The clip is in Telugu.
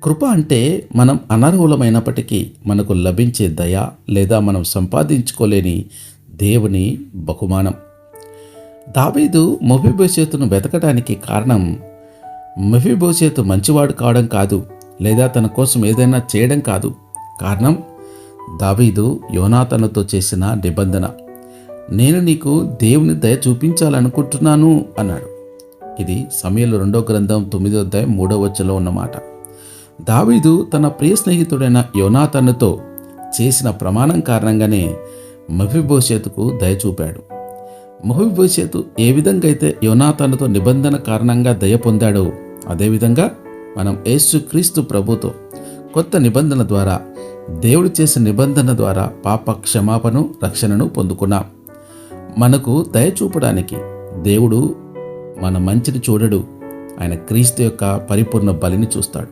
కృప అంటే మనం అనర్హులమైనప్పటికీ మనకు లభించే దయ లేదా మనం సంపాదించుకోలేని దేవుని బహుమానం. దావీదు మెఫీబోషెతును వెతకడానికి కారణం మెఫీబోషెతు మంచివాడు కావడం కాదు, లేదా తన కోసం ఏదైనా చేయడం కాదు. కారణం దావీదు యోనాతానుతో చేసిన నిబంధన. నేను నీకు దేవుని దయ చూపించాలనుకుంటున్నాను అన్నాడు. ఇది సమూయేలు 2వ గ్రంథం 9వ అధ్యాయం 3వ వచనంలో ఉన్నమాట. దావీదు తన ప్రియ స్నేహితుడైన యోనాతానుతో చేసిన ప్రమాణం కారణంగానే మెఫీబోషెతుకు దయ చూపాడు. మెఫీబోషెతు ఏ విధంగా అయితే యోనాతానుతో నిబంధన కారణంగా దయ పొందాడో, అదేవిధంగా మనం యేసుక్రీస్తు ప్రభుతో కొత్త నిబంధన ద్వారా, దేవుడు చేసిన నిబంధన ద్వారా పాప క్షమాపణను, రక్షణను పొందుకున్నాం. మనకు దయ చూపడానికి దేవుడు మన మంచిని చూడడు, ఆయన క్రీస్తు యొక్క పరిపూర్ణ బలిని చూస్తాడు.